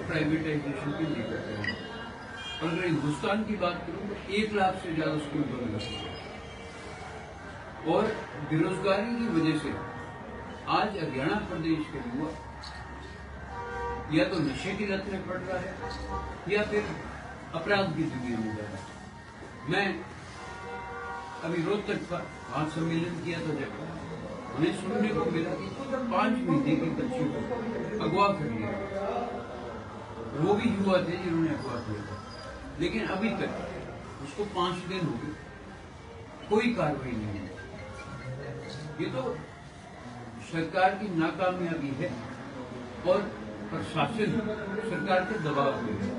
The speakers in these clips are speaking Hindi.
प्राइवेटाइजेशन की नहीं करते हैं। और अगर हिंदुस्तान की बात करूं तो 1 लाख से ज्यादा स्कूल बंद कर चुके हैं। और बेरोजगारी की वजह से आज हरियाणा प्रदेश के युवा या तो नशे की लत में पड़ रहा है या फिर अपराध की दुनिया में जा रहा है। मैं अभी रोहतक का वहां सम्मेलन किया था, जब हमें सुनने को मिला कि 5 महीने की बच्ची को अगवा कर लिया, वो भी युवा थे जिन्होंने अगवा किया था, लेकिन अभी तक उसको 5 दिन हो गए, कोई कार्रवाई नहीं है। ये तो सरकार की नाकामयाबी है और प्रशासन सरकार के दबाव में है।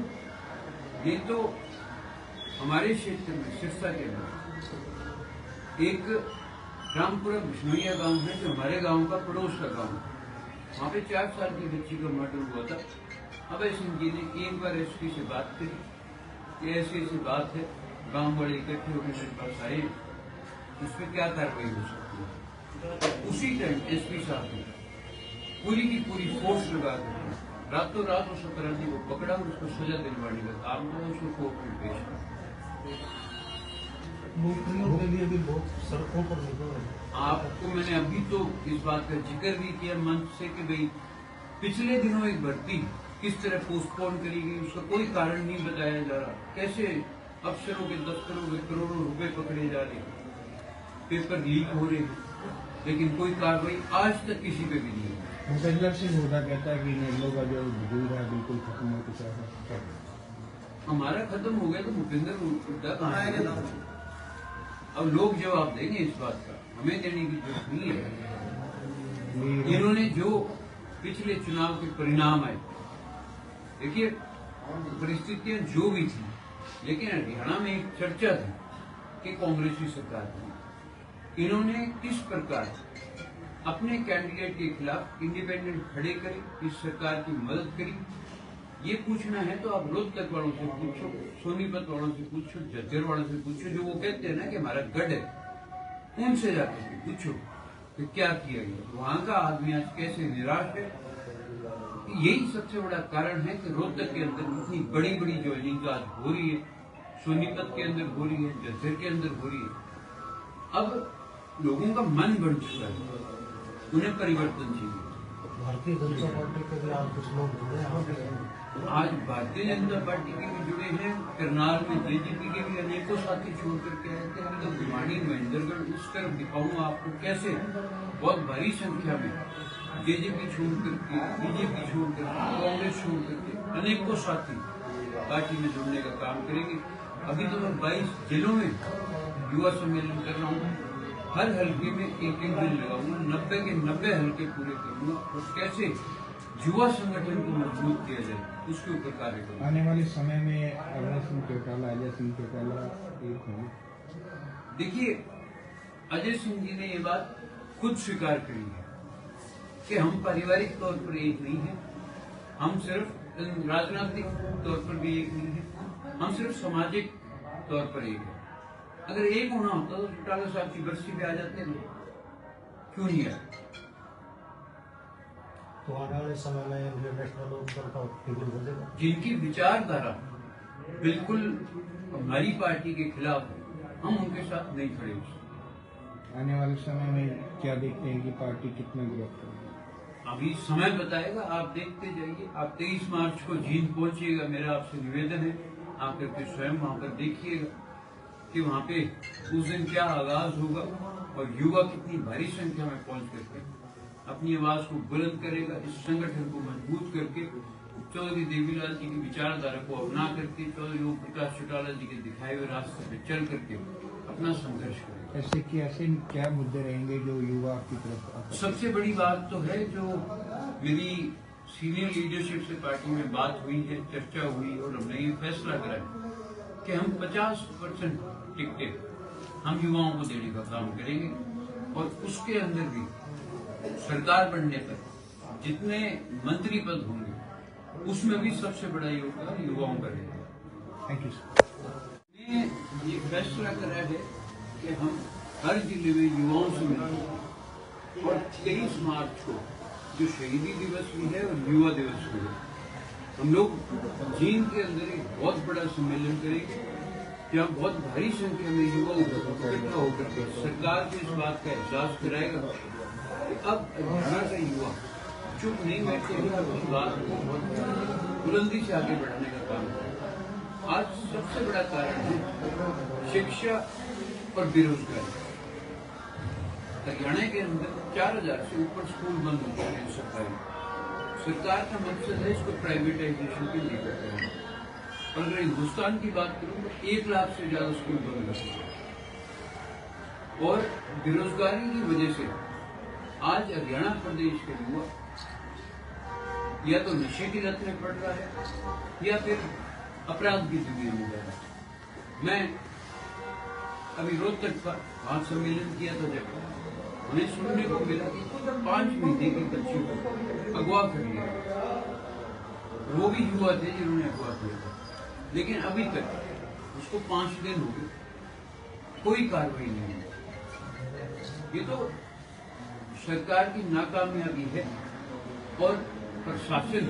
ये तो हमारे क्षेत्र में सिरसा के अंदर एक रामपुरा बिश्नोइया गांव है, जो हमारे गांव का पड़ोस का गांव है। वहाँ पे 4 साल की बच्ची का मर्डर हुआ था। अभय सिंह जी ने एक बार एसपी से बात करी कि ऐसी ऐसी बात है, गांव वाले इकट्ठे होकर मेरे पास आए, इस पर क्या कार्रवाई हो सकती है। उसी टाइम एसपी साहब ने पूरी की पूरी फोर्स लगा कर रातों रात उस अपराधी को पकड़ा और उसको सजा दिलवाने का काम किया, उसको कोर्ट में पेश किया। नौकरियों के लिए भी बहुत सड़कों पर निकल रहे हैं। आपको मैंने अभी तो इस बात का जिक्र भी किया मंच से कि भाई पिछले दिनों एक भर्ती किस तरह पोस्टपोन करी गई, उसका कोई कारण नहीं बताया जा रहा। कैसे अफसरों के दफ्तरों में करोड़ों रुपए पकड़े जा रहे, पेपर लीक हो रहे, लेकिन कोई कार्रवाई आज तक किसी पे भी नहीं है। भूपेंद्र सिंह हुड्डा कहता है कि निर्मलों का जो वजूद है बिल्कुल खत्म हो चुका है। हमारा खत्म हो गया तो भूपेंद्र हुड्डा कहाँ आएगा? अब लोग जवाब देंगे इस बात का, हमें देने की जरूरत नहीं है। इन्होंने जो पिछले चुनाव के परिणाम आए, देखिए परिस्थितियां जो भी थी, लेकिन हरियाणा में एक चर्चा थी कि कांग्रेसी सरकार थी। इन्होंने किस प्रकार अपने कैंडिडेट के खिलाफ इंडिपेंडेंट खड़े करे, इस सरकार की मदद करी, ये पूछना है तो आप रोहतक वालों से पूछो, सोनीपत वालों से पूछो, झज्जर वालों से पूछो, जो वो कहते हैं ना कि हमारा गढ़ है, उनसे जाकर पूछो कि क्या किया गया। वहां का आदमी आज कैसे निराश है। यही सबसे बड़ा कारण है कि रोहतक के अंदर इतनी बड़ी बड़ी ज्वाइनिंग आज हो रही है, सोनीपत के अंदर हो रही है, झज्जर के अंदर हो रही है। अब लोगों का मन बढ़ चुका है, उन्हें परिवर्तन चाहिए। भारतीय जनता पार्टी के भी आज कुछ लोग जुड़े हैं। आज भारतीय जनता पार्टी के भी जुड़े हैं, करनाल में जेजेपी के भी अनेकों साथी छोड़ करके आए थे। हम तो भिवाड़ी महेंद्रगढ़ उस तरफ दिखाऊंगा आपको कैसे बहुत भारी संख्या में जेजेपी छोड़ करके, बीजेपी छोड़ करके, कांग्रेस छोड़ करके अनेकों साथी पार्टी में जुड़ने का काम करेंगे। अभी तो मैं 22 जिलों में युवा सम्मेलन कर रहा हूँ, हर हल्के में एक दिन लगाऊंगा, 90 के 90 हल्के पूरे करूंगा और कैसे युवा संगठन को मजबूत किया जाए उसके ऊपर कार्य करूंगा। आने वाले समय में अजय सिंह चौटाला एक होंगे। देखिए, अजय सिंह जी ने ये बात खुद स्वीकार करी है कि हम पारिवारिक तौर पर एक नहीं है, हम सिर्फ राजनीतिक तौर पर भी एक नहीं है, हम सिर्फ सामाजिक तौर पर एक है। अगर एक होना होता तो चौटाला साहब की बरसी पे आ जाते ना, क्यों नहीं आए? तो आने वाले समय में नेशनल लोकदल का फिगर बदलेगा। जिनकी विचारधारा बिल्कुल हमारी पार्टी के खिलाफ है, हम उनके साथ नहीं खड़े हो सकते। आने वाले समय में क्या देखते हैं कि पार्टी कितना ग्रोथ करेगी? अभी समय बताएगा, आप देखते जाइए। आप 23 मार्च को जींद पहुंचिएगा, मेरा आपसे निवेदन है, आकर के स्वयं वहां पर देखिएगा कि वहां पे उस दिन क्या आगाज होगा और युवा कितनी भारी संख्या में पहुंच करके अपनी आवाज को बुलंद करेगा, इस संगठन को मजबूत करके चौधरी देवीलाल जी की विचारधारा को अपना करके, चौधरी ओम प्रकाश चौटाला जी के दिखाए हुए रास्ते पे चल करके अपना संघर्ष करेगा। ऐसे क्या मुद्दे रहेंगे जो युवा आपकी तरफ? सबसे बड़ी बात तो है जो मेरी सीनियर लीडरशिप से पार्टी में बात हुई है, चर्चा हुई और हमने ये फैसला करा है कि हम 50% टिकटें हम युवाओं को देने का काम करेंगे और उसके अंदर भी सरकार बनने पर जितने मंत्री पद होंगे उसमें भी सबसे बड़ा योगदान युवाओं का रहेगा। Thank you sir. ये फैसला करा है कि हम हर जिले में युवाओं से मिलेंगे और 23 मार्च को जो शहीदी दिवस भी है और युवा दिवस भी है, हम लोग जींद के अंदर एक बहुत बड़ा सम्मेलन करेंगे जहाँ बहुत भारी संख्या में युवा इकट्ठा होकर के सरकार को इस बात का एहसास कराएगा कि अब हरियाणा का युवा चुप नहीं बैठे अपनी बात को बहुत बुलंदी से आगे बढ़ाने का काम करें। आज सबसे बड़ा कारण है शिक्षा और बेरोजगारी। हरियाणा के अंदर 4000 से ऊपर स्कूल बंद हो चुके हैं सरकारी। सरकार का मकसद है इसको प्राइवेटाइजेशन के लिए करते हैं। और अगर हिंदुस्तान की बात करूं तो 1 लाख से ज्यादा स्कूल बंद कर चुके हैं। और बेरोजगारी की वजह से आज हरियाणा प्रदेश के युवा या तो नशे की लत में पड़ रहा है या फिर अपराध की दुनिया में जा रहा है। मैं अभी रोहतक का वहां सम्मेलन किया था जब हमें सुनने को मिला कि 5 महीने की बच्ची को अगवा कर लिया। वो भी युवा थे जिन्होंने अगवा किया था, लेकिन अभी तक उसको 5 दिन हो गए, कोई कार्रवाई नहीं हुई। ये तो सरकार की नाकामयाबी है और प्रशासन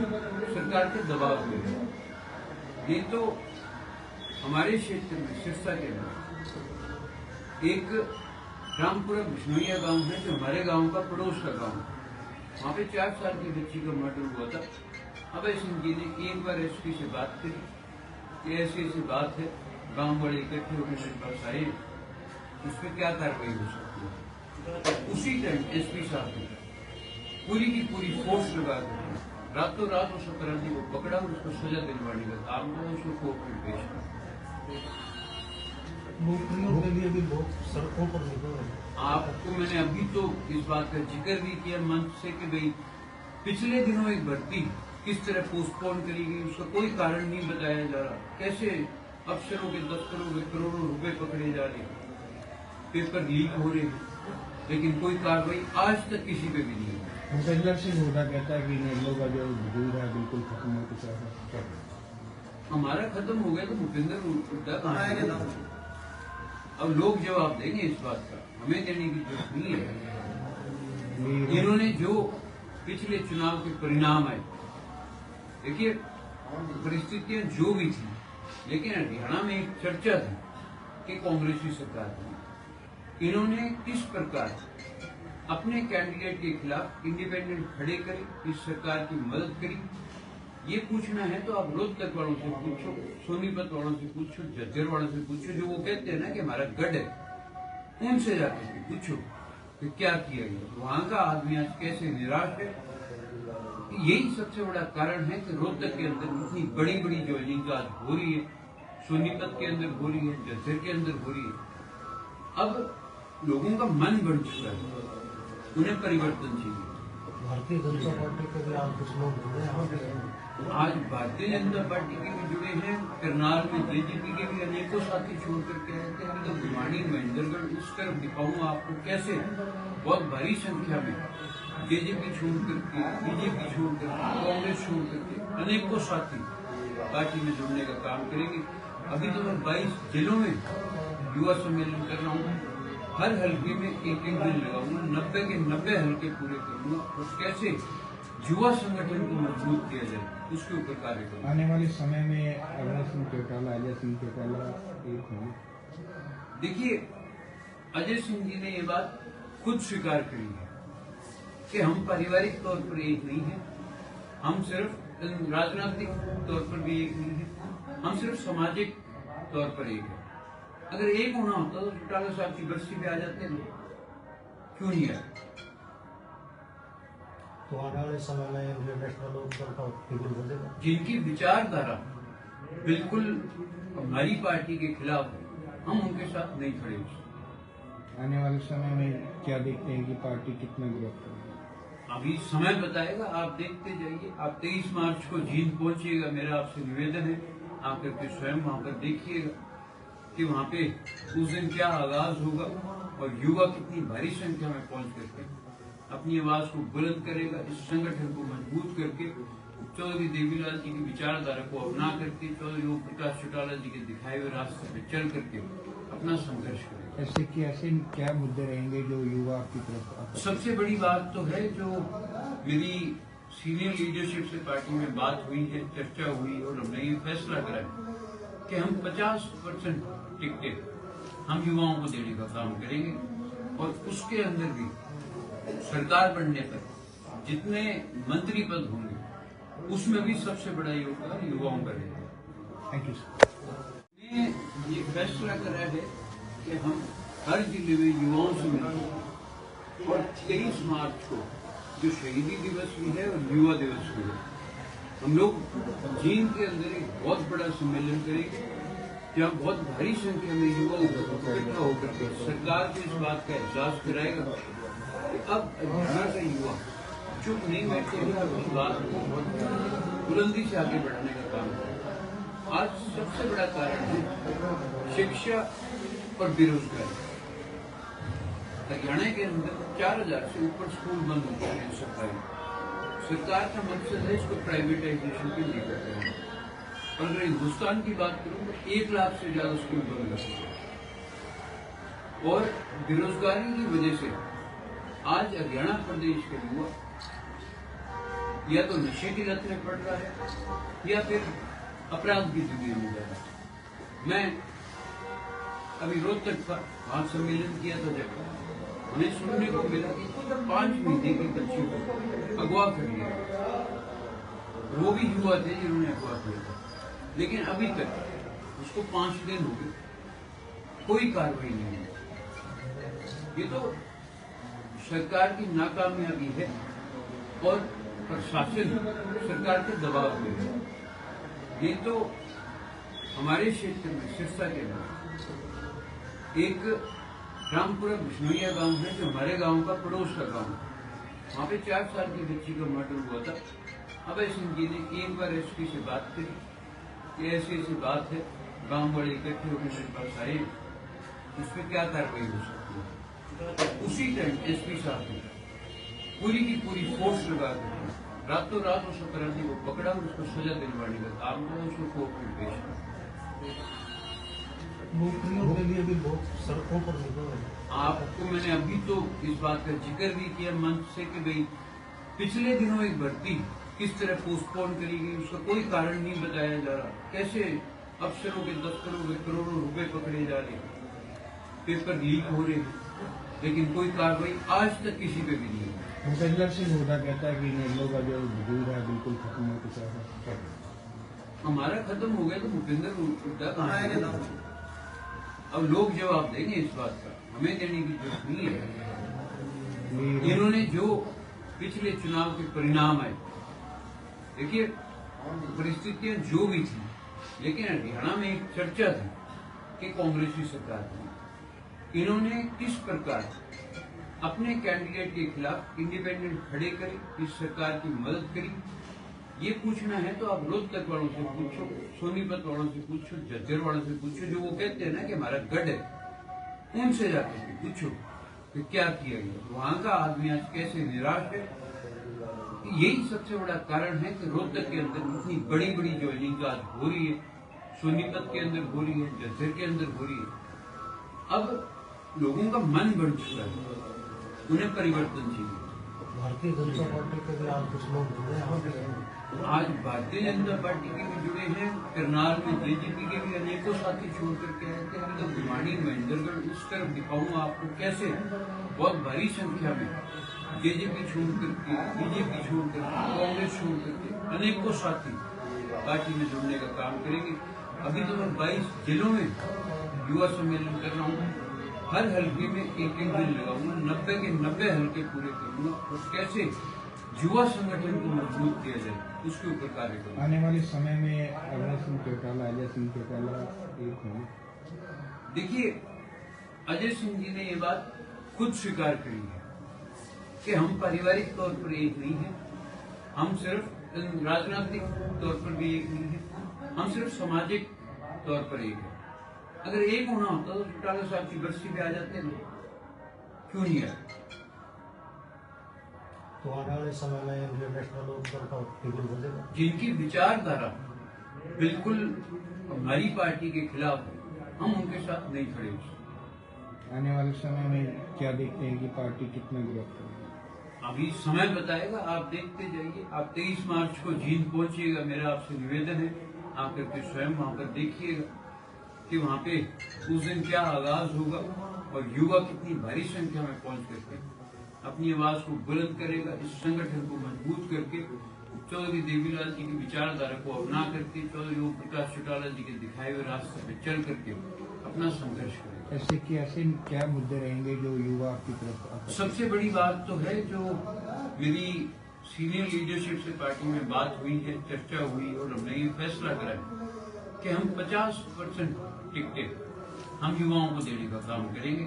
सरकार के दबाव में है। ये तो हमारे क्षेत्र में सिरसा के अंदर एक रामपुरा बिश्नोइया गांव है जो हमारे गांव का पड़ोस का गांव है। वहाँ पे 4 साल की बच्ची का मर्डर हुआ था। अभय सिंह जी ने एक बार एसपी से बात करी कि ऐसी ऐसी बात है, गांव वाले इकट्ठे होकर मेरे पास आए, इस पर क्या कार्रवाई हो सकती है। उसी टाइम एसपी साहब ने पूरी की पूरी फोर्स लगा कर रातों रात उस अपराधी को पकड़ा और उसको सजा दिलवाने का काम किया, उसको कोर्ट में पेश किया। नौकरियों के लिए भी लोग सड़कों पर निकल रहे हैं। आपको मैंने अभी तो इस बात का जिक्र भी किया मंच से कि भाई पिछले दिनों एक भर्ती किस तरह पोस्टपोन करी गई, उसका कोई कारण नहीं बताया जा रहा। कैसे अफसरों के दफ्तरों में करोड़ों रुपए पकड़े जा रहे, पेपर लीक हो रहे हैं, लेकिन कोई कार्रवाई आज तक किसी पे भी नहीं हुई। भूपेंद्र सिंह हुड्डा कहता है कि नेलों का जो वजूद है बिल्कुल खत्म हो चुका है। हमारा खत्म हो गया तो भूपेंद्र हुड्डा कहाँ है? अब लोग जवाब देंगे इस बात का, हमें देने की जरूरत नहीं है। इन्होंने जो पिछले चुनाव के परिणाम आए, देखिए परिस्थितियां जो भी थी, लेकिन हरियाणा में एक चर्चा थी कि कांग्रेसी सरकार थी। इन्होंने किस प्रकार अपने कैंडिडेट के खिलाफ इंडिपेंडेंट खड़े करे, इस सरकार की मदद करी। ये पूछना है तो आप रोहतक वालों से पूछो, सोनीपत वालों से पूछो, झज्जर वालों से पूछो, जो वो कहते हैं ना कि हमारा गढ़ है, उनसे जाकर के पूछो कि क्या किया गया। वहां का आदमी आज कैसे निराश है। यही सबसे बड़ा कारण है कि रोहतक के अंदर इतनी बड़ी बड़ी ज्वाइनिंग आज हो रही है, सोनीपत के अंदर हो रही है, झज्जर के अंदर हो रही है। अब लोगों का मन बढ़ चुका है, उन्हें परिवर्तन चाहिए। भारतीय जनता पार्टी के भी आप कुछ लोग जुड़े हैं। आज भारतीय जनता पार्टी के भी जुड़े हैं, करनाल में जेजेपी के भी अनेकों साथी छोड़ करके आए थे। अभी तो भिवाड़ी महेंद्रगढ़ इस तरफ दिखाऊंगा आपको कैसे बहुत भारी संख्या में जेजेपी छोड़ करके, बीजेपी छोड़ करके, कांग्रेस छोड़ करके अनेकों साथी पार्टी में जुड़ने का काम करेंगे। अभी तो मैं 22 जिलों में युवा सम्मेलन कर रहा हूँ। हर हल्के में एक दिन लगाऊंगा, 90 के 90 हल्के पूरे करूंगा और कैसे युवा संगठन को मजबूत किया जाए उसके ऊपर कार्य करूंगा। आने वाले समय में अभय सिंह चौटाला, अजय सिंह चौटाला एक होंगे। देखिए, अजय सिंह जी ने ये बात खुद स्वीकार करी है कि हम पारिवारिक तौर पर एक नहीं है, हम सिर्फ राजनीतिक तौर पर भी एक नहीं है, हम सिर्फ सामाजिक तौर पर एक है। अगर एक होना होता तो चौटाला साहब की बस्ती पे आ जाते हैं, क्यों नहीं आए? तो आने वाले समय में नेशनल लोकदल का फिगर बढ़ेगा। जिनकी विचारधारा बिल्कुल हमारी पार्टी के खिलाफ है, हम उनके साथ नहीं खड़े हो सकते। आने वाले समय में क्या देखते हैं कि पार्टी कितना ग्रोथ करेगी? अभी समय बताएगा, आप देखते जाइए। आप 23 मार्च को जींद पहुंचिएगा, मेरा आपसे निवेदन है, आकर के स्वयं वहां पर देखिएगा कि वहां पे उस दिन क्या आगाज होगा और युवा कितनी भारी संख्या में पहुंच करके अपनी आवाज को बुलंद करेगा। इस संगठन को मजबूत करके चौधरी देवीलाल जी की विचारधारा को अपना करके, चौधरी ओम प्रकाश चौटाला जी के दिखाए हुए रास्ते पे चल करके अपना संघर्ष करेगा। ऐसे क्या मुद्दे रहेंगे जो युवा आपकी तरफ? सबसे बड़ी बात तो है जो मेरी सीनियर लीडरशिप से पार्टी में बात हुई है, चर्चा हुई और हमने ये फैसला करा है कि हम 50% टिकटें हम युवाओं को देने का काम करेंगे और उसके अंदर भी सरकार बनने तक जितने मंत्री पद होंगे उसमें भी सबसे बड़ा योगदान युवाओं का रहेगा। Thank you sir. हमने ये फैसला करा है कि हम हर जिले में युवाओं से मिलेंगे और 23 मार्च को जो शहीदी दिवस भी है और युवा दिवस भी है, हम लोग जींद के अंदर एक बहुत बड़ा सम्मेलन करेंगे जहाँ बहुत भारी संख्या में युवा इकट्ठा होकर के सरकार को इस बात का एहसास कराएगा कि अब हरियाणा का युवा चुप नहीं बैठे अपनी बात को बहुत बुलंदी से आगे बढ़ाने का काम करेगा। आज सबसे बड़ा कारण है शिक्षा और बेरोजगारी। हरियाणा के अंदर 4000 से ऊपर स्कूल बंद हो चुके हैं सरकारी। सरकार का मकसद है इसको प्राइवेटाइजेशन के लिए करना है। और अगर हिंदुस्तान की बात करूं तो 1 लाख से ज्यादा स्कूल बंद कर चुके हैं। और बेरोजगारी की वजह से आज हरियाणा प्रदेश के युवा या तो नशे की लत में पड़ रहा है या फिर अपराध की दुनिया में जा रहा है। मैं अभी रोहतक का वहां सम्मेलन किया था, जब हमें सुनने को मिला कि 5 महीने की बच्ची को अगवा कर लिया, वो भी युवा थे जिन्होंने अगवा किया था, लेकिन अभी तक उसको 5 दिन हो गए, कोई कार्रवाई नहीं है। ये तो सरकार की नाकामयाबी है और प्रशासन सरकार के दबाव में है। ये तो हमारे क्षेत्र में सिरसा के अंदर एक रामपुरा बिश्नोइया गांव है जो हमारे गांव का पड़ोस का गांव है। वहाँ पे 4 साल की बच्ची का मर्डर हुआ था। अभय सिंह जी ने एक बार एसपी से बात करी कि ऐसी बात है, गांव वाले इकट्ठे होकर मेरे पास आए, इस पर क्या कार्रवाई हो सकती है। उसी टाइम एसपी साहब ने पूरी की पूरी फोर्स लगा कर रातों रात उस अपराधी को पकड़ा और उसको सजा दिलवाने का काम किया, उसको कोर्ट में पेश किया। नौकरियों के लिए भी बहुत सड़कों पर निकल रहे हैं। आपको मैंने अभी तो इस बात का जिक्र भी किया मंच से कि भाई पिछले दिनों एक भर्ती किस तरह पोस्टपोन करी गई, उसका कोई कारण नहीं बताया जा रहा। कैसे अफसरों के दफ्तरों में करोड़ों रुपए पकड़े जा रहे, पेपर लीक हो रहे, लेकिन कोई कार्रवाई आज तक किसी पे भी नहीं हुई। भूपेंद्र सिंह हुड्डा कहता है कि नेल्लो का जो वजूद है बिल्कुल खत्म हो चुका है। हमारा खत्म हो गया तो भूपेंद्र हुड्डा कहाँ है? अब लोग जवाब देंगे इस बात का, हमें देने की जरूरत नहीं है। इन्होंने जो पिछले चुनाव के परिणाम आए, देखिए परिस्थितियां जो भी थी, लेकिन हरियाणा में एक चर्चा थी कि कांग्रेस की सरकार थी। इन्होंने किस प्रकार अपने कैंडिडेट के खिलाफ इंडिपेंडेंट खड़े करे, इस सरकार की मदद करी। ये पूछना है तो आप रोहतक वालों से पूछो, सोनीपत वालों से पूछो, झज्जर वालों से पूछो, जो वो कहते हैं ना कि हमारा गढ़ है, उनसे जाकर पूछो कि क्या किया गया। वहां का आदमी आज कैसे निराश है। यही सबसे बड़ा कारण है कि रोहतक के अंदर इतनी बड़ी बड़ी ज्वाइनिंग आज हो रही है, सोनीपत के अंदर हो रही है, झज्जर के अंदर हो रही है। अब लोगों का मन बढ़ चुका है, उन्हें परिवर्तन चाहिए। भारतीय जनता पार्टी के भी आज कुछ लोग जुड़े हैं। आज भारतीय जनता पार्टी के भी जुड़े हैं, करनाल में जेजेपी के भी अनेकों साथी छोड़ करके आए थे। हम तो भिवाड़ी महेंद्रगढ़ उस तरफ दिखाऊंगा आपको कैसे बहुत भारी संख्या में जेजेपी छोड़ करके, बीजेपी छोड़ करके, कांग्रेस छोड़ करके अनेकों साथी पार्टी में जुड़ने का काम करेंगे। अभी तो मैं 22 जिलों में युवा सम्मेलन कर रहा हूँ। हर हल्के में एक दिन लगाऊंगा, 90 के 90 हल्के पूरे करूंगा और कैसे युवा संगठन को मजबूत किया जाए उसके ऊपर कार्य करूंगा। आने वाले समय में अभय सिंह चौटाला, अजय सिंह चौटाला एक होंगे। देखिए, अजय सिंह जी ने ये बात खुद स्वीकार करी है कि हम पारिवारिक तौर पर एक नहीं है, हम सिर्फ राजनीतिक तौर पर भी एक नहीं है, हम सिर्फ सामाजिक तौर पर एक है। अगर एक होना होता तो चौटाला साहब की बस्ती पे आ जाते ना, क्यों नहीं आए? तो आने वाले समय में इंडियन नेशनल लोकदल का टिकट बदलेगा। जिनकी विचारधारा बिल्कुल हमारी पार्टी के खिलाफ है, हम उनके साथ नहीं खड़े हो सकते। आने वाले समय में क्या देखते हैं कि पार्टी कितना ग्रोथ करेगी? अभी समय बताएगा, आप देखते जाइए। आप 23 मार्च को जींद पहुंचिएगा, मेरा आपसे निवेदन है, आकर के स्वयं वहां पर देखिएगा कि वहां पे उस दिन क्या आगाज होगा और युवा कितनी भारी संख्या में पहुंच करके अपनी आवाज को बुलंद करेगा, इस संगठन को मजबूत करके चौधरी देवीलाल जी की विचारधारा को अपना करके चौधरी ओम प्रकाश चौटाला जी के दिखाए हुए रास्ते पे चल करके अपना संघर्ष करेगा। ऐसे क्या मुद्दे रहेंगे जो युवा आपकी तरफ? सबसे बड़ी बात तो है जो मेरी सीनियर लीडरशिप से पार्टी में बात हुई है, चर्चा हुई और हमने ये फैसला करा है कि हम 50% टिकटें हम युवाओं को देने का काम करेंगे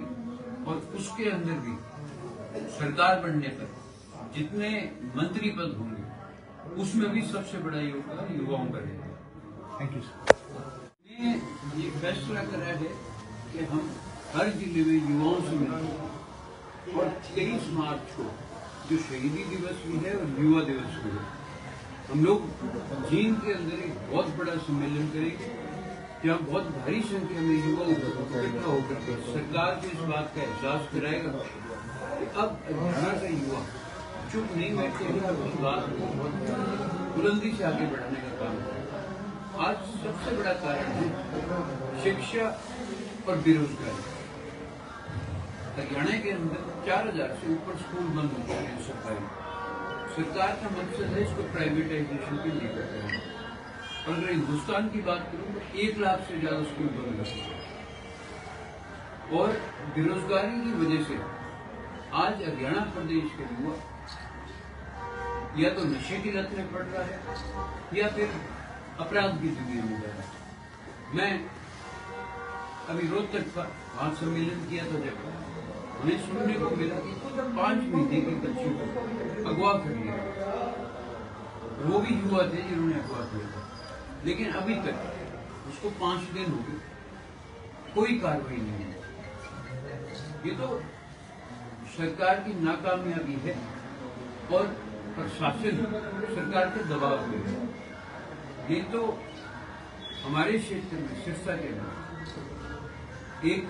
और उसके अंदर भी सरकार बनने पर जितने मंत्री पद होंगे उसमें भी सबसे बड़ा योगदान युवाओं का रहेगा। Thank you sir. ये फैसला करा है कि हम हर जिले में युवाओं से मिलेंगे और 23 मार्च को जो शहीदी दिवस भी है और युवा दिवस भी है, हम लोग जींद के अंदर एक बहुत बड़ा सम्मेलन करेंगे जहाँ बहुत भारी संख्या में युवा इकट्ठा होकर के सरकार को इस बात का एहसास कराएगा कि अब हरियाणा का युवा चुप नहीं बैठे हैं, अपनी बात को बहुत बुलंदी से आगे बढ़ाने का काम करेगा। आज सबसे बड़ा कारण है शिक्षा और बेरोजगारी। हरियाणा के अंदर 4000 से ऊपर स्कूल बंद हो चुके हैं सरकारी। सरकार का मकसद है इसको प्राइवेटाइजेशन के लिए करते हैं। और अगर हिंदुस्तान की बात करूं तो 1 लाख से ज्यादा स्कूल बंद कर चुके हैं और बेरोजगारी की वजह से आज हरियाणा प्रदेश के युवा या तो नशे की लत में पड़ रहा है या फिर अपराध की दुनिया में जा रहा है। मैं अभी रोहतक का वहां सम्मेलन किया था जब हमें सुनने को मिला कि 5 महीने की बच्ची को अगवा कर लिया, वो भी युवा थे जिन्होंने अगवा किया था, लेकिन अभी तक उसको 5 दिन हो गए, कोई कार्रवाई नहीं है। ये तो सरकार की नाकामयाबी है और प्रशासन सरकार के दबाव में है। ये तो हमारे क्षेत्र में सिरसा के अंदर एक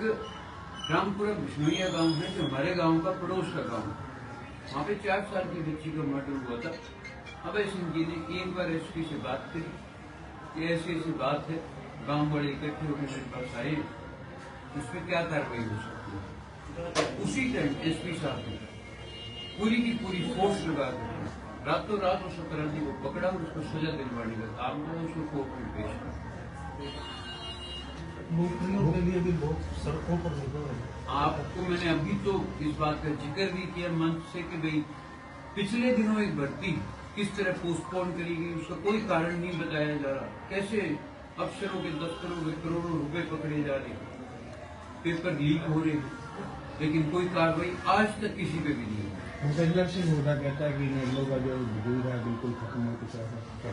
रामपुरा बिश्नोइया गांव है जो हमारे गांव का पड़ोस का गांव है। वहां पे 4 साल की बच्ची का मर्डर हुआ था। अभय सिंह जी ने एक बार एसपी से बात करी कि ऐसी बात है, गांव वाले इकट्ठे होकर मेरे पास आए, इसमें क्या कार्रवाई हो सकती है। उसी टाइम एसपी साहब ने पूरी की पूरी फोर्स लगा कर रातों रात उस अपराधी को पकड़ा और उसको सजा दिलवाने का काम किया, उसको कोर्ट में पेश किया। नौकरियों के लिए भी बहुत सड़कों पर निकल रहे हैं। आपको मैंने अभी तो इस बात का जिक्र भी किया मंच से कि भाई पिछले दिनों एक भर्ती किस तरह पोस्टपोन करी गई, उसका कोई कारण नहीं बताया जा रहा। कैसे अफसरों के दफ्तरों में करोड़ों रुपए पकड़े जा रहे, पेपर लीक हो रहे, लेकिन कोई कार्रवाई आज तक किसी पे भी नहीं हुई। भूपेंद्र सिंह हुड्डा कहता है कि निर्मलों का जो वजूद है बिल्कुल खत्म हो चुका है।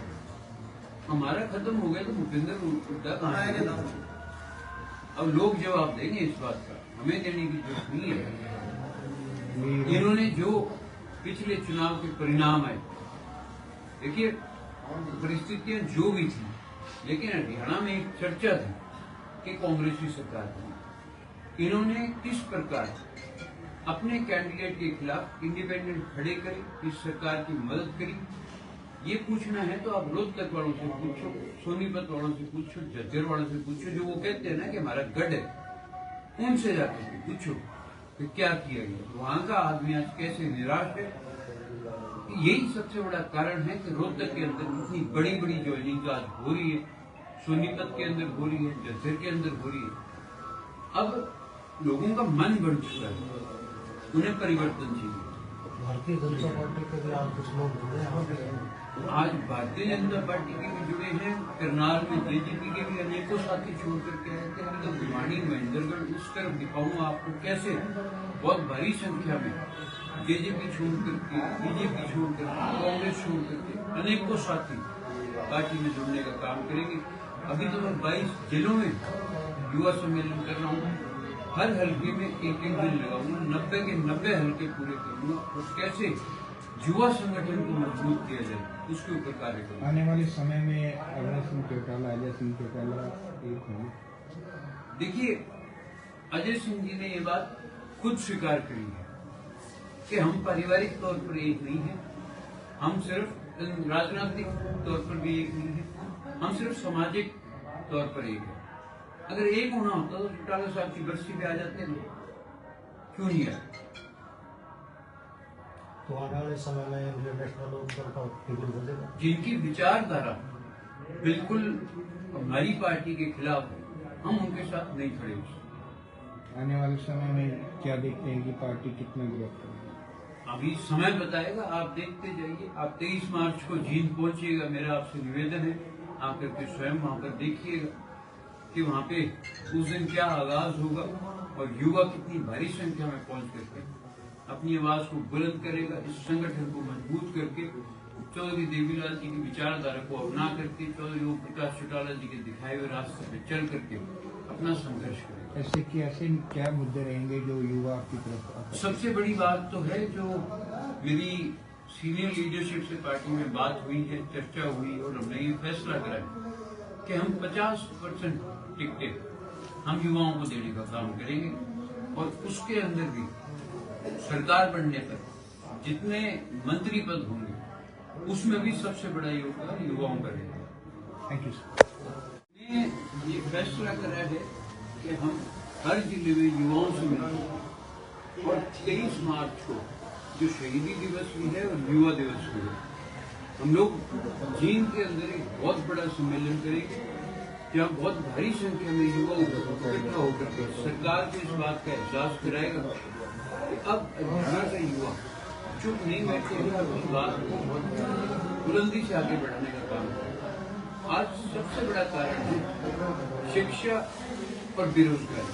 हमारा खत्म हो गया तो भूपेंद्र हुड्डा कहाँ है? अब लोग जवाब देंगे इस बात का, हमें देने की जरूरत नहीं है। इन्होंने जो पिछले चुनाव के परिणाम आए, देखिए परिस्थितियां जो भी थी, लेकिन हरियाणा में एक चर्चा थी कि कांग्रेस की सरकार थी। इन्होंने किस प्रकार अपने कैंडिडेट के खिलाफ इंडिपेंडेंट खड़े करे, इस सरकार की मदद करी, ये पूछना है तो आप रोहतक वालों से पूछो, सोनीपत वालों से पूछो, झज्जर वालों से पूछो, जो वो कहते हैं ना कि हमारा गढ़ है, उनसे जाकर के पूछो कि क्या किया गया। वहां का आदमी आज कैसे निराश है। यही सबसे बड़ा कारण है कि रोहतक के अंदर इतनी बड़ी बड़ी ज्वाइनिंग आज हो रही है, सोनीपत के अंदर हो रही है, झज्जर के अंदर हो रही है। अब लोगों का मन बढ़ चुका है, उन्हें परिवर्तन चाहिए। भारतीय जनता पार्टी के भी आज कुछ लोग जुड़े हैं। आज भारतीय जनता पार्टी के भी जुड़े हैं, करनाल में जेजेपी के भी अनेकों साथी छोड़ करके आए थे। हम तो भिवाड़ी महेंद्रगढ़ उस तरफ दिखाऊंगा आपको कैसे बहुत भारी संख्या में जेजेपी छोड़ करके, बीजेपी छोड़ करके, कांग्रेस छोड़ करके अनेकों साथी पार्टी में जुड़ने का काम करेंगे। अभी तो मैं 22 जिलों में युवा सम्मेलन कर रहा हूँ। हर हल्के में एक दिन लगाऊंगा, 90 के 90 हल्के पूरे करूंगा और कैसे युवा संगठन को मजबूत किया जाए उसके ऊपर कार्य करूंगा। आने वाले समय में अभय सिंह चौटाला, अजय सिंह चौटाला एक होंगे। देखिए, अजय सिंह जी ने ये बात खुद स्वीकार करी है कि हम पारिवारिक तौर पर एक नहीं है, हम सिर्फ राजनीतिक तौर पर भी एक नहीं है, हम सिर्फ सामाजिक तौर पर एक है। अगर एक होना होता तो चौटाला साहब की बरसी पे आ जाते ना, क्यों नहीं आए? तो आने वाले समय में इंडियन नेशनल लोकदल का फिगर बदलेगा। जिनकी विचारधारा बिल्कुल हमारी पार्टी के खिलाफ है, हम उनके साथ नहीं खड़े हो सकते। आने वाले समय में क्या देखते हैं कि पार्टी कितना ग्रोथ करेगी? अभी समय बताएगा, आप देखते जाइए। आप 23 मार्च को जींद पहुंचिएगा, मेरा आपसे निवेदन है, आकर के स्वयं वहां पर देखिएगा कि वहां पे उस दिन क्या आगाज होगा और युवा कितनी भारी संख्या में पहुंच करके अपनी आवाज को बुलंद करेगा। इस संगठन को मजबूत करके चौधरी देवीलाल जी की विचारधारा को अपना करके चौधरी ओम प्रकाश चौटाला जी के दिखाए हुए रास्ते पे चल करके अपना संघर्ष करेगा। ऐसे क्या मुद्दे रहेंगे जो युवा आपकी तरफ? सबसे बड़ी बात तो है जो मेरी सीनियर लीडरशिप से पार्टी में बात हुई है, चर्चा हुई और हमने ये फैसला करा है कि हम 50% टिकटें हम युवाओं को देने का काम करेंगे और उसके अंदर भी सरकार बनने पर जितने मंत्री पद होंगे उसमें भी सबसे बड़ा योगदान युवाओं का रहेगा। Thank you. हमने ये फैसला करा है कि हम हर जिले में युवाओं से मिलेंगे और 23 मार्च को जो शहीदी दिवस भी है और युवा दिवस भी है, हम लोग जींद के अंदर एक बहुत बड़ा सम्मेलन करेंगे जहाँ बहुत भारी संख्या में युवा इकट्ठा होकर के सरकार को इस बात का एहसास कराएगा कि अब हरियाणा का युवा चुप नहीं बैठेगा, अपनी बात को बहुत बुलंदी से आगे बढ़ाने का काम करेगा। आज सबसे बड़ा कारण है शिक्षा और बेरोजगारी।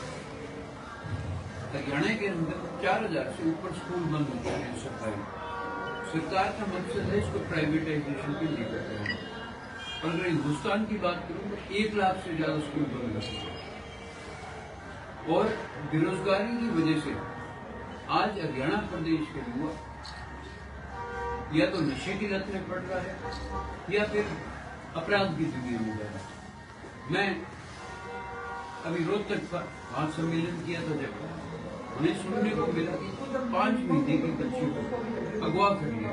हरियाणा के अंदर 4000 से ऊपर स्कूल बंद हो चुके हैं सरकारी। सरकार का मकसद है इसको प्राइवेटाइजेशन के लिए करना है। और अगर हिंदुस्तान की बात करूं तो 1 लाख से ज्यादा स्कूल बंद कर चुके हैं और बेरोजगारी की वजह से आज हरियाणा प्रदेश के युवा या तो नशे की लत में पड़ रहा है या फिर अपराध की दुनिया में जा रहा है। मैं अभी रोहतक का वहां सम्मेलन किया था, जब हमें सुनने को मिला कि 5 महीने की बच्ची को अगवा कर लिया,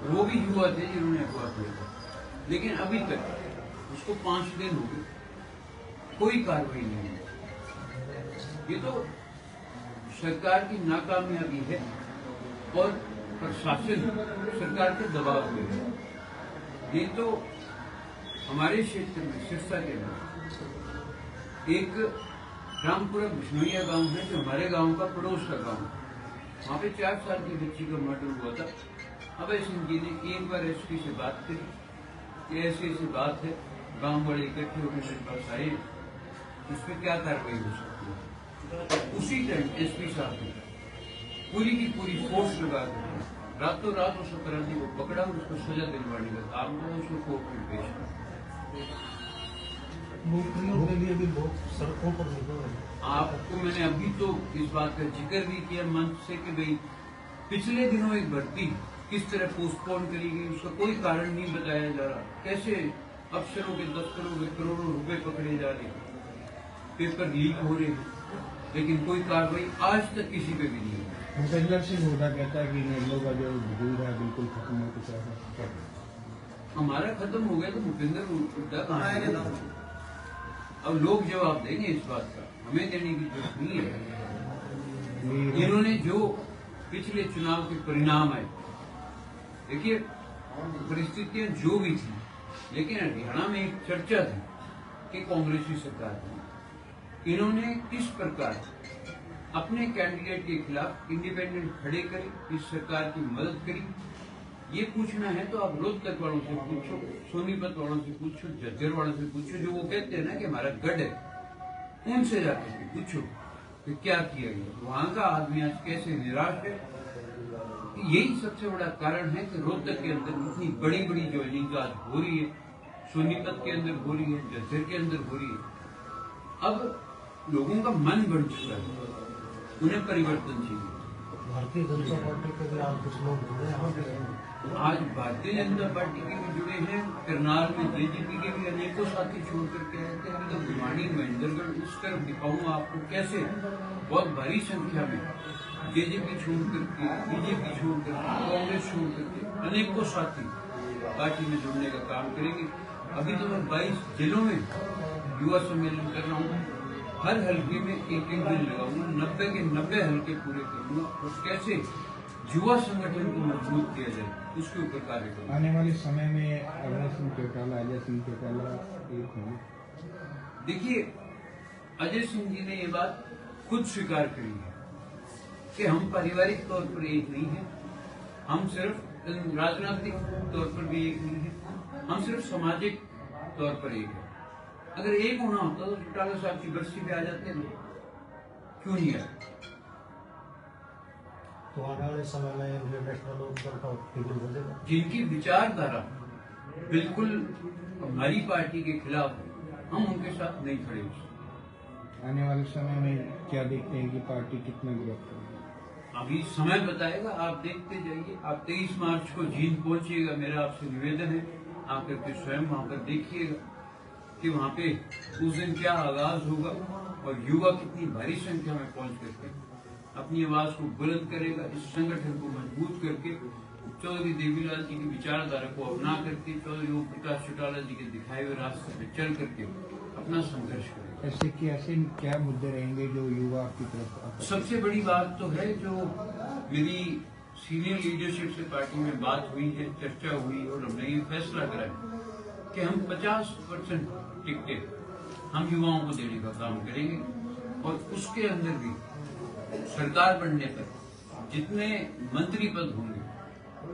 वो भी युवा थे जिन्होंने अगवा किया था, लेकिन अभी तक उसको 5 दिन हो गए, कोई कार्रवाई नहीं हुई। ये तो सरकार की नाकामयाबी है और प्रशासन सरकार के दबाव में है। ये तो हमारे क्षेत्र में सिरसा के अंदर एक रामपुरा बिश्नोइया गांव है जो हमारे गांव का पड़ोस का गांव है। वहाँ पे 4 साल की बच्ची का मर्डर हुआ था। अभय सिंह जी ने एक बार एसपी से बात करी कि ऐसी बात है, गांव वाले इकट्ठे होकर मेरे पास आए, इस पर क्या कार्रवाई हो सकती है। उसी टाइम एसपी साहब ने पूरी की पूरी फोर्स लगा कर रातों रात उस अपराधी को पकड़ा और उसको सजा दिलवाने का काम किया, उसको कोर्ट में पेश किया। नौकरियों के लिए भी लोग सड़कों पर निकल रहे हैं। आपको मैंने अभी तो इस बात का जिक्र भी किया मंच से कि भाई पिछले दिनों एक भर्ती किस तरह पोस्टपोन करी गई, उसका कोई कारण नहीं बताया जा रहा। कैसे अफसरों के दफ्तरों में करोड़ों रुपए पकड़े जा रहे, पेपर लीक हो रहे हैं, लेकिन कोई कार्रवाई आज तक किसी पे भी नहीं हुई। भूपेंद्र सिंह हुड्डा कहता है कि निर्मलों का जो वजूद है बिल्कुल खत्म हो चुका है। हमारा खत्म हो गया तो भूपेंद्र हुड्डा कहाँ है? अब लोग जवाब देंगे इस बात का, हमें देने की जरूरत नहीं है। इन्होंने जो पिछले चुनाव के परिणाम आए, देखिए परिस्थितियां जो भी थी, लेकिन हरियाणा में एक चर्चा थी कि कांग्रेसी सरकार थी। इन्होंने किस प्रकार अपने कैंडिडेट के खिलाफ इंडिपेंडेंट खड़े करे, इस सरकार की मदद करी, ये पूछना है तो आप रोहतक वालों से पूछो, सोनीपत वालों से पूछो, झज्जर वालों से पूछो, जो वो कहते हैं ना कि हमारा गढ़ है, उनसे जाकर के पूछो कि क्या किया गया। वहां का आदमी आज कैसे निराश है। यही सबसे बड़ा कारण है कि रोहतक के अंदर इतनी बड़ी बड़ी ज्वाइनिंग आज हो रही है, सोनीपत के अंदर हो रही है, झज्जर के अंदर हो रही है। अब लोगों का मन बढ़ चुका है, उन्हें परिवर्तन चाहिए। भारतीय जनता पार्टी के भी आप कुछ लोग जुड़े हैं। आज भारतीय जनता पार्टी के भी जुड़े हैं, करनाल में जेजेपी के भी अनेकों साथी छोड़ करके आए थे। अभी तो भिवाड़ी महेंद्रगढ़ उस तरफ दिखाऊंगा आपको कैसे बहुत भारी संख्या में जेजेपी छोड़ करके, बीजेपी छोड़ करके, कांग्रेस छोड़ करके अनेकों साथी पार्टी में जुड़ने का काम करेंगे। अभी तो मैं 22 जिलों में युवा सम्मेलन कर रहा हूँ। हर हल्के में एक दिन लगाऊंगा, 90 के 90 हल्के पूरे करूंगा और कैसे युवा संगठन को मजबूत किया जाए उसके ऊपर कार्य करूंगा। आने वाले समय में अभय सिंह चौटाला, अजय सिंह चौटाला एक होंगे। देखिए, अजय सिंह जी ने ये बात खुद स्वीकार करी है कि हम पारिवारिक तौर पर एक नहीं है, हम सिर्फ राजनीतिक तौर पर भी एक नहीं है, हम सिर्फ सामाजिक तौर पर एक है। अगर एक होना होता तो चौटाला साहब की बस्ती पे आ जाते ना, क्यों नहीं आए? तो आने वाले समय में नेशनल दल का टिकट बजेगा। जिनकी विचारधारा बिल्कुल हमारी पार्टी के खिलाफ है, हम उनके साथ नहीं खड़े हो सकते। आने वाले समय में क्या देखते हैं कि पार्टी कितना ग्रोथ करेगी? अभी समय बताएगा, आप देखते जाइए। आप 23 मार्च को जींद पहुंचिएगा, मेरा आपसे निवेदन है, आकर के स्वयं वहां पर देखिएगा कि वहां पे उस दिन क्या आगाज होगा और युवा कितनी भारी संख्या में पहुंच करके अपनी आवाज को बुलंद करेगा। इस संगठन को मजबूत करके चौधरी देवीलाल जी की विचारधारा को अपना करके, चौधरी ओम प्रकाश चौटाला जी के दिखाए हुए रास्ते पे चल करके अपना संघर्ष करेगा। ऐसे क्या मुद्दे रहेंगे जो युवा आपकी तरफ? सबसे बड़ी बात तो है जो मेरी सीनियर लीडरशिप से पार्टी में बात हुई है, चर्चा हुई और हमने ये फैसला करा है कि हम 50% टिकटें हम युवाओं को देने का काम करेंगे और उसके अंदर भी सरकार बनने तक जितने मंत्री पद होंगे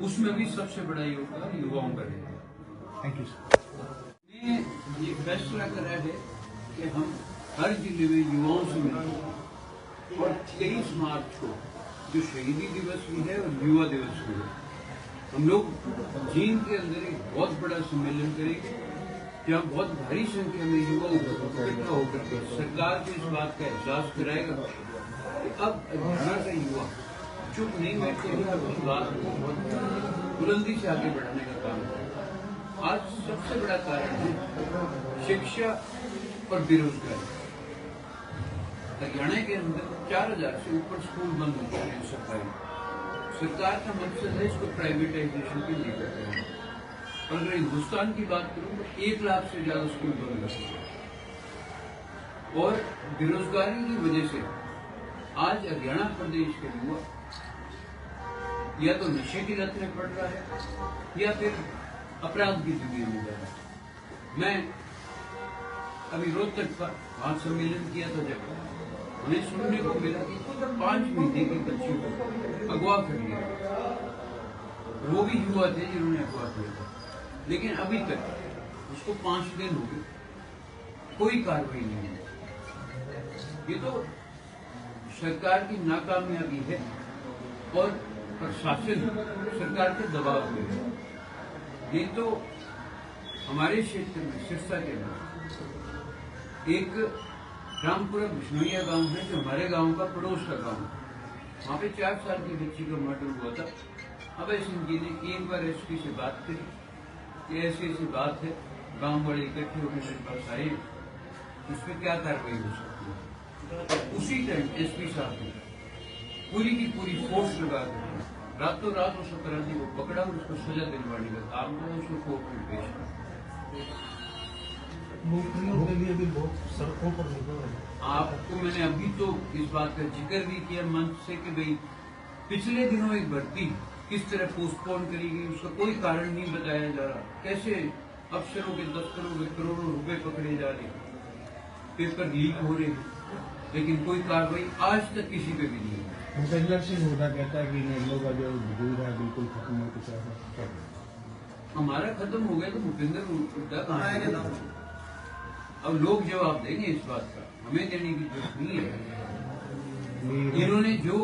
उसमें भी सबसे बड़ा योगदान युवाओं का रहेगा। Thank you sir. हमने ये फैसला करा है कि हम हर जिले में युवाओं से मिलेंगे और 23 मार्च को जो शहीदी दिवस भी है और युवा दिवस भी है, हम लोग जींद के अंदर एक बहुत बड़ा सम्मेलन करेंगे जहाँ बहुत भारी संख्या में युवा इकट्ठा होकर के सरकार को इस बात का एहसास कराएगा कि अब हरियाणा का युवा चुप नहीं बैठेगा, अपनी बात को बहुत बुलंदी से आगे बढ़ाने का काम करेगा। आज सबसे बड़ा कारण है शिक्षा और बेरोजगारी। हरियाणा के अंदर 4000 से ऊपर स्कूल बंद हो चुके हैं सरकारी। सरकार का मकसद है इसको प्राइवेटाइजेशन के लिए कर रहे हैं। और अगर हिंदुस्तान की बात करूं तो 1 लाख से ज्यादा स्कूल बंद हो चुके हैं और बेरोजगारी की वजह से आज हरियाणा प्रदेश के युवा या तो नशे की लत में पड़ रहा है या फिर अपराध की दुनिया में जा रहा है। मैं अभी रोहतक का वहां सम्मेलन किया था, जब हमें सुनने को मिला कि 5 महीने की बच्ची को अगवा कर लिया, वो भी युवा थे जिन्होंने अगवा किया था, लेकिन अभी तक उसको 5 दिन हो गए, कोई कार्रवाई नहीं है। ये तो सरकार की नाकामयाबी है और प्रशासन सरकार के दबाव में है। ये तो हमारे क्षेत्र में सिरसा के अंदर एक रामपुरा बिश्नोइया गांव है जो हमारे गांव का पड़ोस का गांव है। वहाँ पे 4 साल की बच्ची का मर्डर हुआ था। अभय सिंह जी ने एक बार एसपी से बात करी कि ऐसी बात है, गांव वाले इकट्ठे होकर मेरे पास आए, उस पर क्या कार्रवाई हो सकती है। उसी टाइम एसपी साहब ने पूरी की पूरी फोर्स लगा कर रातों रात उस अपराधी को पकड़ा और उसको सजा दिलवाने का काम किया, उसको कोर्ट में पेश किया। नौकरियों के लिए भी बहुत सड़कों पर निकल रहे हैं। आपको मैंने अभी तो इस बात का जिक्र भी किया मंच से कि भाई पिछले दिनों एक भर्ती किस तरह पोस्टपोन करी गई, उसका कोई कारण नहीं बताया जा रहा। कैसे अफसरों के दफ्तरों में करोड़ों रुपए पकड़े जा रहे, पेपर लीक हो रहे, लेकिन कोई कार्रवाई आज तक किसी पे भी नहीं है। भूपेंद्र सिंह हुड्डा कहता है कि नेल्लो का जो वजूद है बिल्कुल खत्म हो चुका है। हमारा खत्म हो गया तो भूपेंद्र हुड्डा कहाँ है? अब लोग जवाब देंगे इस बात का, हमें देने की जरूरत नहीं है। इन्होंने जो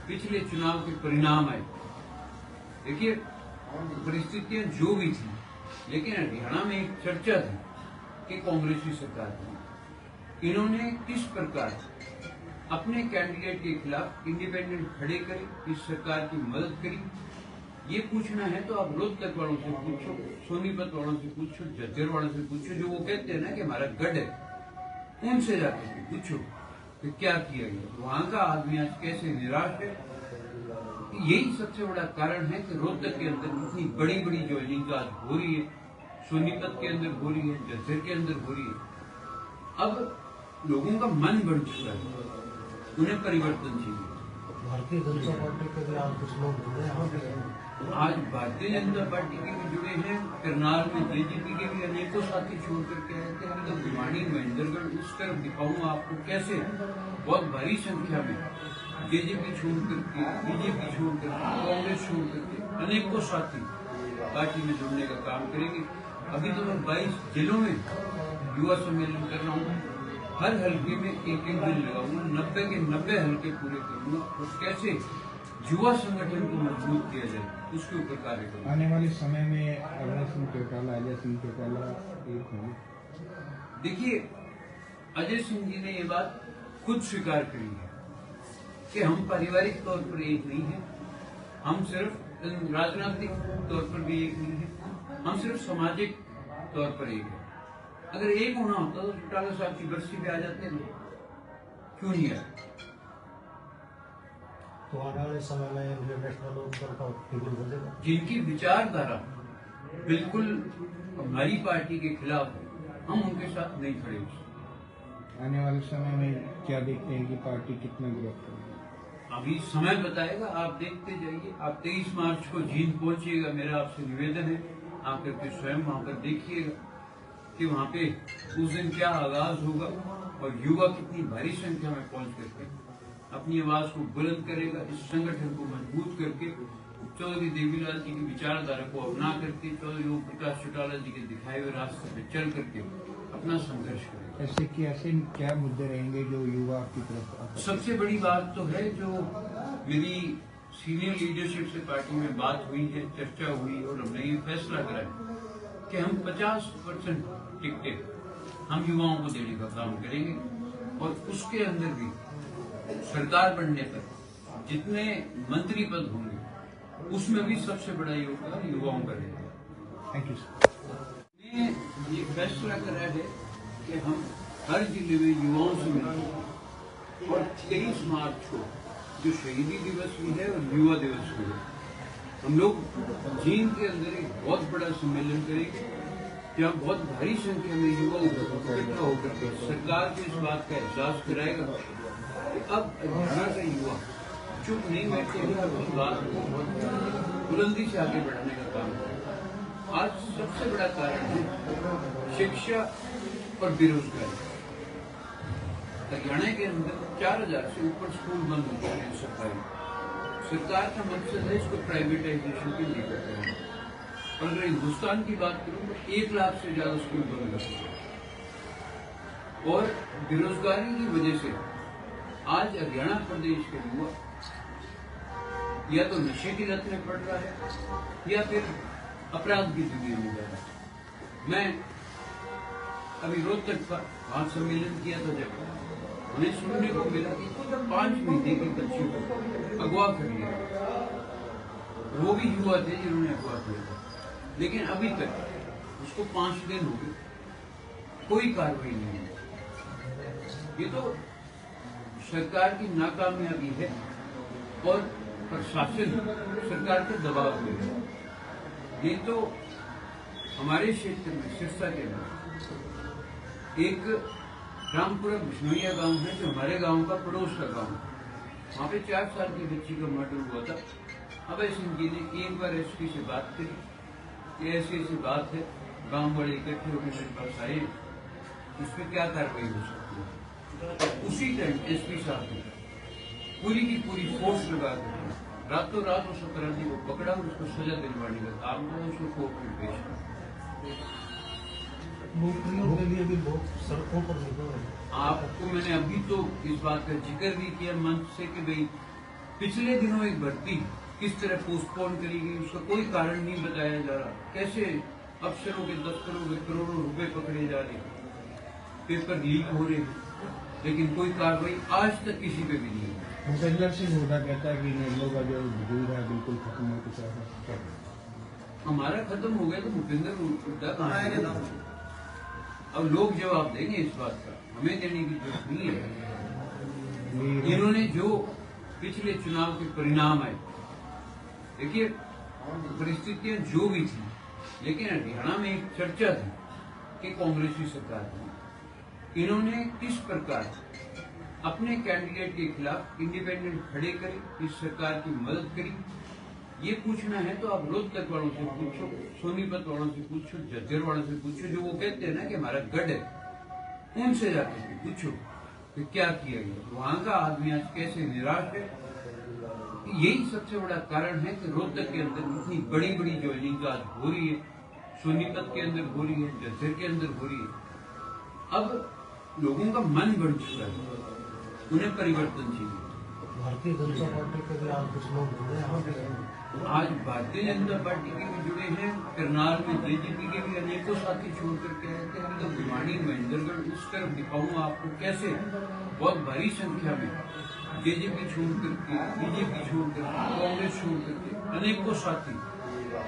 पिछले चुनाव के परिणाम आए, देखिए परिस्थितियां जो भी थी, लेकिन हरियाणा में एक चर्चा थी कि कांग्रेस की सरकार थी। इन्होंने किस प्रकार अपने कैंडिडेट के खिलाफ इंडिपेंडेंट खड़े करे, इस सरकार की मदद करी, ये पूछना है तो आप रोहतक वालों से पूछो, सोनीपत वालों से पूछो, झज्जर वालों से पूछो, जो वो कहते हैं ना कि हमारा गढ़ है, उनसे जाकर पूछो। कि क्या किया गया, वहां का आदमी आज कैसे निराश है। यही सबसे बड़ा कारण है कि रोहतक के अंदर इतनी बड़ी बड़ी ज्वाइनिंग आज हो रही है, सोनीपत के अंदर हो रही है, जसर के अंदर हो रही है। अब लोगों का मन बढ़ चुका है, उन्हें परिवर्तन चाहिए। भारतीय जनता पार्टी के भी आप कुछ लोग जुड़े हैं। आज भारतीय जनता पार्टी के भी जुड़े हैं, करनाल में जेजेपी के भी अनेकों साथी छोड़ करके आए थे। हम तो भिवानी महेंद्रगढ़ उस तरफ दिखाऊंगा आपको कैसे बहुत भारी संख्या में जेजेपी छोड़ करके, बीजेपी छोड़ करके, कांग्रेस छोड़ करके अनेकों साथी पार्टी में जुड़ने का काम करेंगे। अभी तो मैं 22 जिलों में युवा सम्मेलन कर रहा हूँ, हर हल्के में एक एक दिन लगाऊंगा, 90 के 90 हल्के पूरे करूंगा और कैसे युवा संगठन को मजबूत किया जाए उसके ऊपर कार्य करूंगा। आने वाले समय में अभय सिंह चौटाला, अजय सिंह चौटाला एक होंगे। देखिए, अजय सिंह जी ने ये बात खुद स्वीकार करी है कि हम पारिवारिक तौर पर एक नहीं है, हम सिर्फ राजनीतिक तौर पर भी एक नहीं है, हम सिर्फ सामाजिक तौर पर एक है। अगर एक होना होता तो चौटाला साहब की बरसी पे आ जाते ना, क्यों नहीं आए? तो आने वाले समय में इंडियन नेशनल लोकदल का फिगर बदलेगा। जिनकी विचारधारा बिल्कुल हमारी पार्टी के खिलाफ है, हम उनके साथ नहीं खड़े हो सकते। आने वाले समय में क्या देखते हैं कि पार्टी कितना ग्रोथ करेगी? अभी समय बताएगा, आप देखते जाइए। आप 23 मार्च को जींद पहुंचिएगा, मेरा आपसे निवेदन है, आकर के स्वयं वहां पर देखिएगा कि वहां पे उस दिन क्या आगाज होगा और युवा कितनी भारी संख्या में पहुंच करके अपनी आवाज को बुलंद करेगा, इस संगठन को मजबूत करके चौधरी देवीलाल जी की विचारधारा को अपना करके, चौधरी ओम प्रकाश चौटाला जी के दिखाए हुए रास्ते पे चल करके अपना संघर्ष करेगा। ऐसे क्या मुद्दे रहेंगे जो युवा की तरफ? सबसे बड़ी बात तो है जो मेरी सीनियर लीडरशिप से पार्टी में बात हुई है, चर्चा हुई और हमने ये फैसला करा कि हम 50% टिकटें हम युवाओं को देने का काम करेंगे और उसके अंदर भी सरकार बनने पर जितने मंत्री पद होंगे उसमें भी सबसे बड़ा योगदान युवाओं का रहेगा। Thank you sir. ये फैसला करा है कि हम हर जिले में युवाओं से मिलेंगे और 23 मार्च को जो शहीदी दिवस भी है और युवा दिवस भी है, हम लोग जींद के अंदर एक बहुत बड़ा सम्मेलन करेंगे जहाँ बहुत भारी संख्या में युवा इकट्ठा होकर के सरकार को इस बात का एहसास कराएगा कि अब हरियाणा का युवा चुप नहीं बैठेगा, अपनी बात को बहुत बुलंदी से आगे बढ़ाने का काम करेगा। आज सबसे बड़ा कारण है शिक्षा और बेरोजगारी। हरियाणा के अंदर 4000 से ऊपर स्कूल बंद हो चुके हैं सरकारी। सरकार का मकसद है इसको प्राइवेटाइजेशन के लिए करते हैं। और अगर हिंदुस्तान की बात करूं तो 1 लाख से ज्यादा स्कूल बंद कर चुके हैं और बेरोजगारी की वजह से आज हरियाणा प्रदेश के युवा या तो नशे की लत में पड़ रहा है या फिर अपराध की दुनिया में जा रहा है। मैं अभी रोहतक का वहां सम्मेलन किया था, जब हमें सुनने को मिला कि 5 महीने की बच्ची को अगवा कर लिया, वो भी युवा थे जिन्होंने अगवा किया था, लेकिन अभी तक उसको 5 दिन हो गए, कोई कार्रवाई नहीं है। ये तो सरकार की नाकामयाबी है और प्रशासन सरकार के दबाव में है। ये तो हमारे क्षेत्र में सिरसा के अंदर एक रामपुरा बिश्नोइया गांव है जो हमारे गांव का पड़ोस का गांव है। वहां पे 4 साल की बच्ची का मर्डर हुआ था। अभय सिंह जी ने एक बार एसपी से बात करी कि ऐसी बात है, गांव वाले इकट्ठे होकर मेरे पास आए, इसमें क्या कार्रवाई हो सकती है। उसी टाइम एसपी साहब ने पूरी की पूरी फोर्स लगा कर रातों रात उस अपराधी को पकड़ा और उसको सजा दिलवाने का काम किया, उसको कोर्ट में पेश किया। नौकरियों के लिए भी बहुत सड़कों पर निकल रहे हैं। आपको मैंने अभी तो इस बात का जिक्र भी किया मंच से कि भाई पिछले दिनों एक भर्ती किस तरह पोस्टपोन करी गई, उसका कोई कारण नहीं बताया जा रहा। कैसे अफसरों के दफ्तरों में करोड़ों रुपए पकड़े जा रहे, पेपर लीक हो रहे, लेकिन कोई कार्रवाई आज तक किसी पे भी नहीं हुई। भूपेंद्र सिंह हुड्डा कहता है कि निर्मलों का जो वजूद है बिल्कुल खत्म हो चुका है। हमारा खत्म हो गया तो भूपेंद्र हुड्डा कहाँ है? अब लोग जवाब देंगे इस बात का, हमें देने की जरूरत नहीं है। इन्होंने जो पिछले चुनाव के परिणाम आए, देखिए परिस्थितियां जो भी थी, लेकिन हरियाणा में एक चर्चा थी कि कांग्रेस की सरकार थी। इन्होंने किस प्रकार अपने कैंडिडेट के खिलाफ इंडिपेंडेंट खड़े करे, इस सरकार की मदद करी, ये पूछना है तो आप रोहतक वालों से पूछो, सोनीपत वालों से पूछो, झज्जर वालों से पूछो, जो वो कहते हैं ना कि हमारा गढ़ है, उनसे जाकर पूछो कि क्या किया गया। वहां का आदमी आज कैसे निराश है। यही सबसे बड़ा कारण है कि रोहतक के अंदर इतनी बड़ी बड़ी ज्वाइनिंग आज हो रही है, सोनीपत के अंदर हो रही है, झज्जर के अंदर हो रही है। अब लोगों का मन बढ़ चुका है, उन्हें परिवर्तन चाहिए। भारतीय जनता पार्टी के भी आज कुछ लोग जुड़े हैं। आज भारतीय जनता पार्टी के भी जुड़े हैं, करनाल में जेजेपी के भी अनेकों साथी छोड़ करके आए थे। हम तो भिवाड़ी महेंद्रगढ़ उस तरफ दिखाऊंगा आपको कैसे बहुत भारी संख्या में जेजेपी छोड़ करके, बीजेपी छोड़ करके, कांग्रेस छोड़ करके अनेकों साथी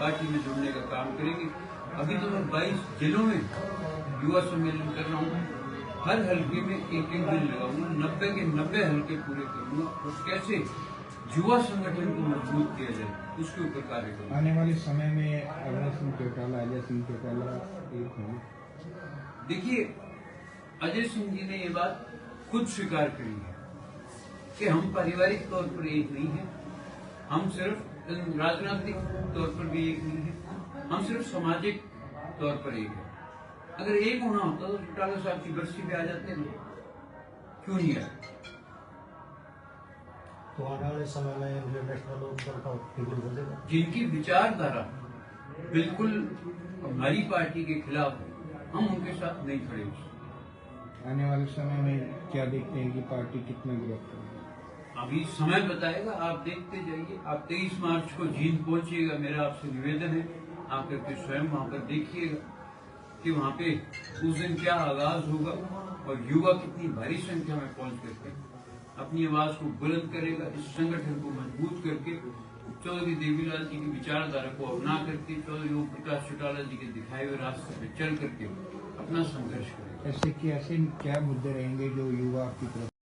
पार्टी में जुड़ने का काम करेंगे। अभी तो मैं 22 जिलों में युवा सम्मेलन कर रहा हूँ, हर हल्के में एक दिन लगाऊंगा, 90 के 90 हल्के पूरे करूंगा और कैसे युवा संगठन को मजबूत किया जाए उसके ऊपर कार्य करूंगा। आने वाले समय में अभय सिंह चौटाला, अजय सिंह चौटाला एक होंगे। देखिए, अजय सिंह जी ने ये बात खुद स्वीकार करी है कि हम पारिवारिक तौर पर एक नहीं है, हम सिर्फ राजनीतिक तौर पर भी एक नहीं है, हम सिर्फ सामाजिक तौर पर एक है। अगर एक होना होता तो चौटाला साहब की बरसी पे आ जाते ना, क्यों नहीं आए? तो आने वाले समय में इंडियन नेशनल लोकदल का फिगर बदलेगा। जिनकी विचारधारा बिल्कुल हमारी पार्टी के खिलाफ है, हम उनके साथ नहीं खड़े हो सकते। आने वाले समय में क्या देखते हैं कि पार्टी कितना ग्रोथ करेगी? अभी समय बताएगा, आप देखते जाइए। आप 23 मार्च को जींद पहुंचिएगा, मेरा आपसे निवेदन है, आकर के स्वयं वहां पर देखिएगा कि वहां पे उस दिन क्या आगाज होगा और युवा कितनी भारी संख्या में पहुंच करके अपनी आवाज को बुलंद करेगा, इस संगठन को मजबूत करके चौधरी देवीलाल जी की विचारधारा को अपना करके, चौधरी ओम प्रकाश चौटाला जी के दिखाए हुए रास्ते पे चल करके अपना संघर्ष करेगा। ऐसे क्या मुद्दे रहेंगे जो युवा आपकी तरफ